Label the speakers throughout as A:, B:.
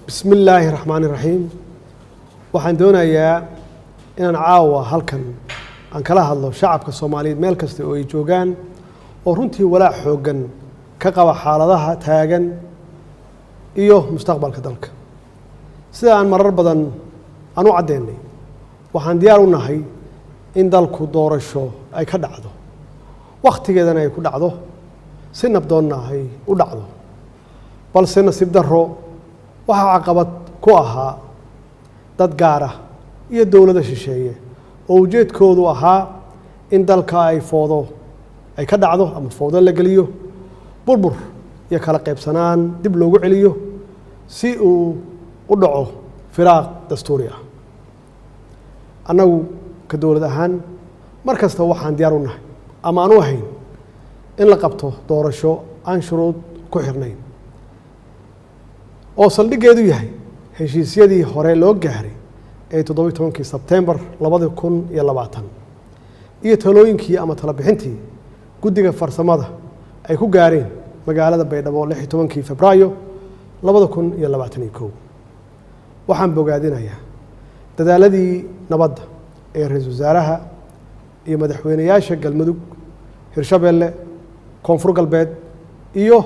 A: بسم الله الرحمن الرحيم waxaan doonayaa inaan caawa halkan aan kala hadlo shacabka Soomaaliyeed meel kasta oo ay joogaan oo runtii walaac xoogan ka qaba xaaladaha taagan iyo mustaqbalka dalka sida aan marar badan aan u cadeynay waxaan diyaar u nahay in dalku doorasho ay ka dhacdo waqtigeedana ay ku dhacdo si nabdoonna ay u dhacdo balse nasiib darro waxa caqabad ku ahaa dad gaar ah iyo dawladda shisheeye oo ujeedkoodu ahaa in dalka ay foodo ay ka dhacdo ama foodo la geliyo burbur iyo kala qaybsanaan dib loogu celiyo si uu u dhaco firaaq dastuuri ah annagu ka dawlad ahaan markasta waxaan diyaar u nahay ama aan u ahayn in la qabto doorasho aan shuruud ku xirnayn oo saldhigeedu yahay heshiisyadii hore loo gaaray ee 17 Sebtembar 2020 iyo talooyinkii ama talo bixintii guddiga farsamada ay ku gaareen magaalada Baydhabo 16 Febraayo 2021 waxaan bogaadinayaa dadaaladii nabadda ee ra'iisul wasaaraha iyo madaxweynayaasha Galmudug Hirshabelle Koonfur Galbeed iyo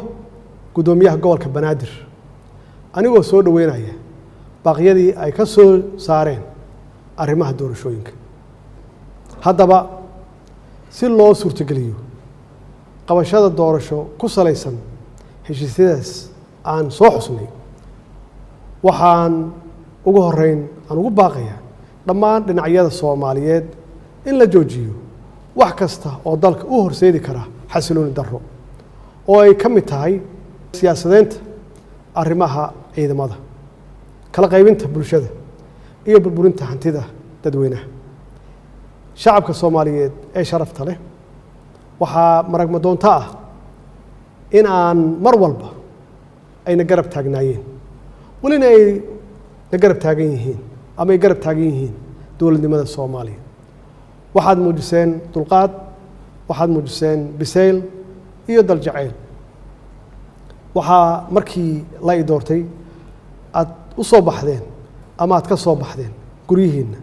A: gudoomiyaha gobolka Banaadir anigoo soo dhaweynaya baaqyadii ay ka soo saareen arrimaha doorashooyinka haddaba si loo suurtageliyo qabashada doorasho ku salaysan heshiisyadaas aan soo xusnay waxaan ugu horeyn aan ugu baaqayaa dhammaan dhinacyada Soomaaliyeed in la joojiyo wax kasta oo dalka u horseedi kara xasilooni darro oo ay ka mid tahay siyaasadeynta arrimaha ciidamada kala qaybinta bulshada iyo burburinta hantida dadweynaha shacabka Soomaaliyeed ee sharafta leh waxaa maragma doonta ah in aan mar walba ayna garab taagnaayeen walina ay la garab taagan yihiin ama ay garab taagan yihiin dowladnimada Soomaaliya waxaad muujiseen dulqaad waxaad muujiseen bisayl iyo dal jacayl waxaa markii la doortay aad u soo baxdeen ama aad ka soo baxdeen guryihiina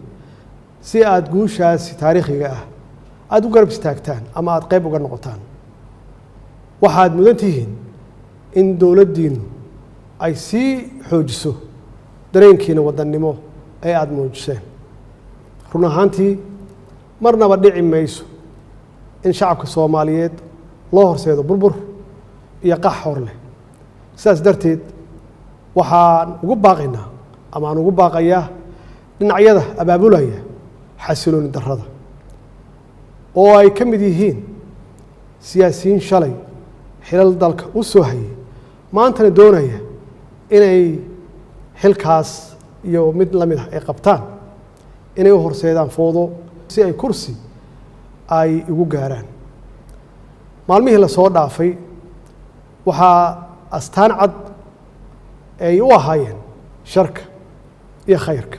A: si aad guushaasi taariikhiga ah aad u garab istaagtaan ama aad qayb uga noqotaan waxaad mudan tihiin in dowladdiinu ay sii xoojiso dareenkiina wadannimo ee aad muujiseen run ahaantii marnaba dhici mayso in shacabka Soomaaliyeed loo horseedo burbur iyo qax hor leh sidaas darteed waxaan ugu baaqaynaa ama aan ugu baaqayaa dhinacyada abaabulaya xasilooni darrada oo ay ka mid yihiin siyaasiyiin shalay xilal dalka u soo hayay maantana doonaya inay xilkaas iyo mid la mid ah ay qabtaan inay u horseedaan foodo si ay kursi ay ugu gaaraan maalmihii la soo dhaafay waxaa astaan cad ay u ahaayeen sharka iyo khayrka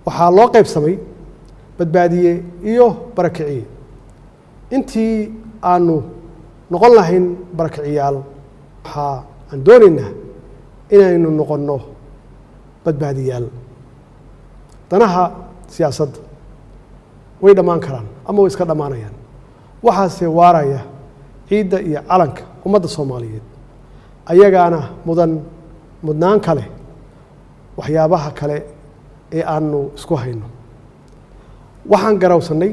A: waxaa loo qaybsamay badbaadiye iyo barakiciye intii aanu noqon lahayn barakiciyaal waxaa aan doonaynaa inaynu noqonno badbaadiyaal danaha siyaasadda way dhammaan karaan ama way iska dhammaanayaan waxaase waaraya ciidda iyo calanka ummadda Soomaaliyeed ayagaana mudnaan kale waxyaabaha kale ee aanu isku hayno waxaan garawsanay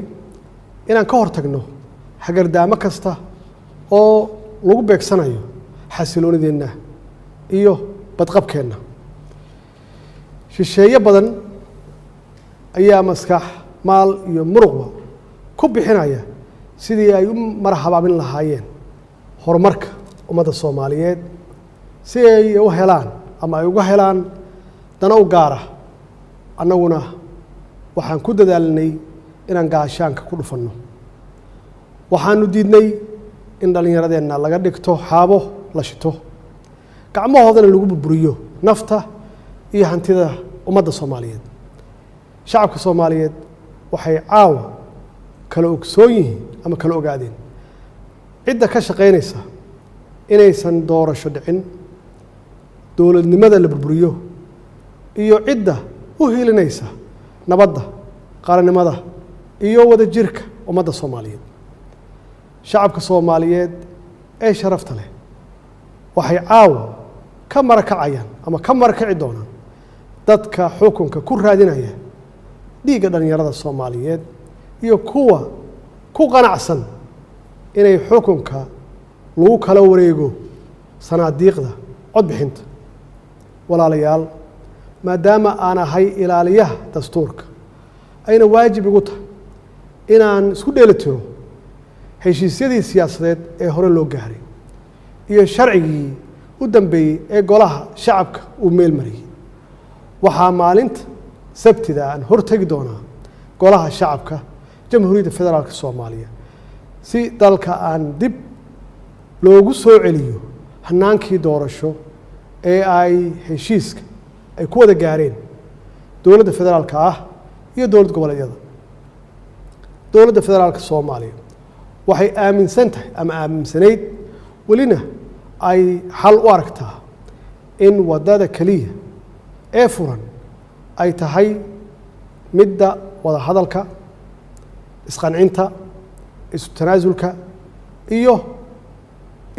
A: inaan ka hortagno hagardaamo kasta oo lagu beegsanayo xasiloonideenna iyo badqabkeenna shisheeye badan ayaa maskax maal iyo muruqba ku bixinaya sidii ay u marhabaabin lahaayeen horumarka ummadda Soomaaliyeed si ay u helaan ama ay uga helaan dana u gaar ah annaguna waxaan ku dadaalnay inaan gaashaanka ku dhufanno waxaanu diidnay in dhalinyaradeenna laga dhigto xaabo la shito gacmahoodana lagu burburiyo nafta iyo hantida ummadda Soomaaliyeed shacabka Soomaaliyeed waxay caawa kala ogsoon yihiin ama kala ogaadeen cidda ka shaqeynaysa inaysan doorasho dhicin dowladnimada la burburiyo iyo cidda u hiilinaysa nabadda qaranimada iyo wadajirka ummadda Soomaaliyeed shacabka Soomaaliyeed ee sharafta leh waxay caawa ka marakacayaan ama ka marakaci doonaan dadka xukunka ku raadinaya dhiigga dhalinyarada Soomaaliyeed iyo kuwa ku qanacsan inay xukunka lagu kala wareego sanaadiiqda codbixinta walaalayaal maadaama aan ahay ilaaliyaha dastuurka ayna waajib igu tahay inaan isku dheelitiro heshiisyadii siyaasadeed ee hore loo gaaray iyo sharcigii u dambeeyey ee golaha shacabka uu meel mariyey waxaa maalinta sabtida aan hortagi doonaa golaha shacabka jamhuuriyadda federaalka Soomaaliya si dalka aan dib loogu soo celiyo hanaankii doorasho ee ay heshiiska ay ku wada gaareen dowladda federaalka ah iyo dowlad goboleedyada dowladda federaalka Soomaaliya waxay aaminsan tahay ama aaminsanayd welina ay xal u aragtaa in wadada kaliya ee furan ay tahay midda wada hadalka isqancinta isu tanaasulka iyo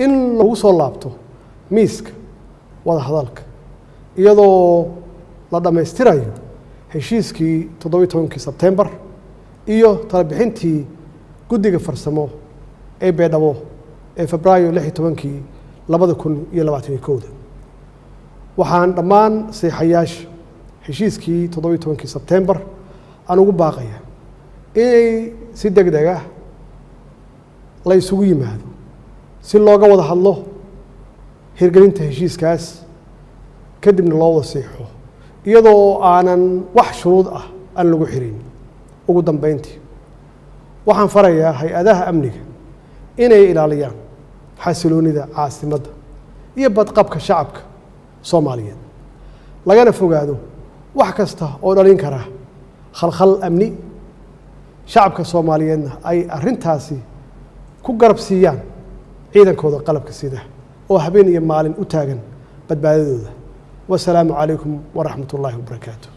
A: in lagu soo laabto miiska wada hadalka iyadoo la dhammaystirayo heshiiskii 17 Sebtembar iyo talabixintii guddiga farsamo ee Beedhabo ee Febraayo 16 2021 waxaan dhammaan saxiixayaasha heshiiskii 17 Sebtembar aan ugu baaqaya inay si degdeg ah la isugu yimaado si looga wada hadlo hirgelinta heshiiskaas kadibna loo wada saxiixo iyadoo aanan wax shuruud ah aan lagu xirin ugu dambeyntii waxaan farayaa hay-adaha amniga inay ilaaliyaan xasiloonida caasimadda iyo badqabka shacabka Soomaaliyeed lagana fogaado wax kasta oo dhalin kara khalkhal amni shacabka Soomaaliyeedna ay arrintaasi ku garab siiyaan ciidankooda qalabka sida oo habeen iyo maalin u taagan badbaadadooda wasalaamu calaykum waraxmatullaahi wabarakaatuh